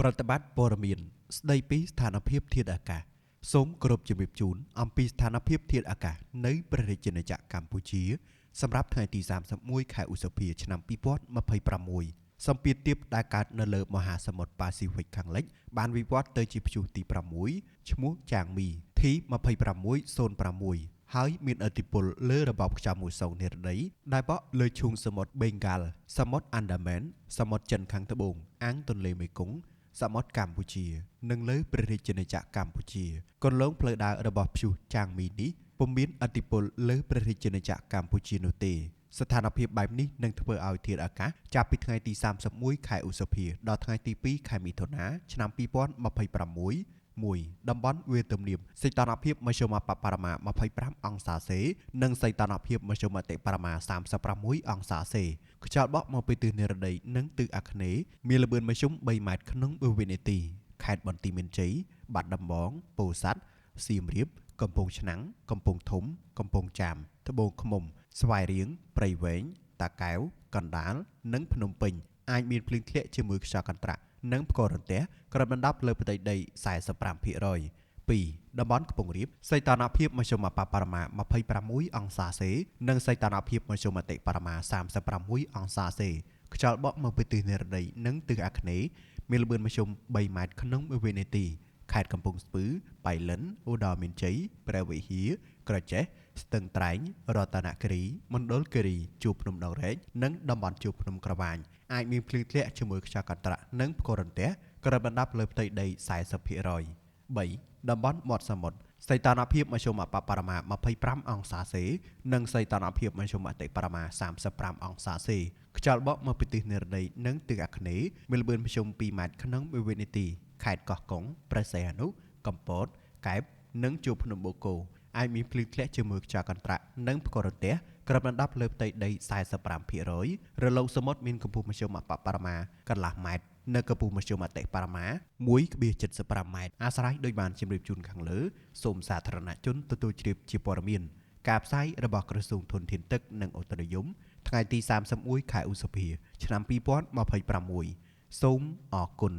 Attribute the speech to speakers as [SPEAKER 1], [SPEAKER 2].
[SPEAKER 1] ប្រតិបត្តិព័ត៌មានស្ដីពីស្ថានភាពធាតុអាកាសសូមគោរពជំរាបជូនអំពីស្ថានភាពធាតុអាកាសនៅព្រះរាជាណាចក្រកម្ពុជាសម្រាប់ថ្ងៃទី31ខែឧសភាឆ្នាំ2026សម្ពាធទាបដែលកើតនៅលើមហាសមុទ្រប៉ាស៊ីហ្វិកខាងលិចបានវិវត្តទៅជាព្យុះទី6ឈ្មោះចាងមី T2606 ហើយមានឥទ្ធិពលលើរបបខ្យល់មូសុងនិរដីដែលបក់លើឈូងសមុទ្របេងហ្គាល់សមុទ្រអានដាមែនសមុទ្រចិនខាងត្បូងអាងទន្លេមេគង្គសមុទ្រកម្ពុជានិងលើព្រះរាជាណាចក្រកម្ពុជាគន្លងផ្លូវដើររបស់ព្យុះចាងមីនេះពុំមានឥទ្ធិពលលើព្រះរាជាណាចក្រកម្ពុជានោះទេស្ថានភាពបែបនេះនឹងធ្វើឲ្យធាតុអាកាសចាប់ពីថ្ងៃទី31ខែឧសភាដល់ថ្ងៃទី2ខែមិថុនាឆ្នាំ2026មួយតំបន់វាលទំនាបសីតុណ្ហភាពមធ្យមបរិមា25អង្សាសេនិងសីតុណ្ហភាពមធ្យមអតិបរមា36អង្សាសេខ្យល់បក់មកពីទិសនិរដីនិងទិសអាគ្នេយ៍មានល្បឿនមធ្យម3ម៉ែត្រក្នុងវិនាទីខេត្តបន្ទាយមានជ័យបាត់ដំបងពោធិ៍សាត់សៀមរាបកំពង់ឆ្នាំងកំពង់ធំកំពង់ចាមត្បូងឃ្មុំស្វាយរៀងព្រៃវែងតាកែវកណ្ដាលនិងភ្នំពេញអាចមានភ្លៀងធ្លាក់ជាមួយខ្យល់កន្ត្រាក់និងផ្គររន្ទះក្របដណ្ដប់លើផ្ទៃដី 45% 2. តំបន់ខ្ពង់រាបសីតុណ្ហភាពមធ្យមបរិមា26អង្សាសេនិងសីតុណ្ហភាពមធ្យមអតិបរមា36អង្សាសេខ្យល់បក់មកពីទិសនិរដីនិងទិសអាគ្នេយ៍មានល្បឿនមធ្យម3ម៉ែត្រក្នុងវិនាទីខេត្តកំពង់ស្ពឺបៃលិនឧត្តរមានជ័យព្រះវិហារក្រចេះស្ទឹងត្រែងរតនគិរីមណ្ឌលគិរីជួរភ្នំដងរែកនិងតំបន់ជួរភ្នំក្រវាញអាចមានភ្លៀងធ្លាក់ជាមួយខ្យល់កន្ត្រាក់និងផ្គររន្ទះក្របដណ្ដប់លើផ្ទៃដី 40% 3. តំបន់មាត់សមុទ្រសីតុណ្ហភាពមធ្យមបរិមា25អង្សាសេនិងសីតុណ្ហភាពមធ្យមអតិបរមា35អង្សាសេខ្យល់បក់មកពីទិសនិរដីនិងទិសអាគ្នេយ៍មានល្បឿនមធ្យម2ម៉ែត្រក្នុងវិនាទីខេត្តកោះកុងព្រះសីហនុកំពតកែបនិងជួរភ្នំបូកគោអាចមានភ្លៀងធ្លាក់ជាមួយខ្យល់កន្ត្រាក់និងផ្គររន្ទះក្របដណ្ដប់លើផ្ទៃដី 45% រលកសមុទ្រមានកម្ពស់មធ្យមបរិមាកន្លះម៉ែត្រនៅកម្ពស់មធ្យមអតិបរមា 1.75 ម៉ែត្រអាស្រ័យដោយបានជម្រាបជូនខាងលើសូមសាធារណជនទទួលជ្រាបជាព័ត៌មានការផ្សាយរបស់ក្រសួងធនធានទឹកនិងអូតូនិយមថ្ងៃទី31ខែឧសភាឆ្នាំ2026សូមអរគុណ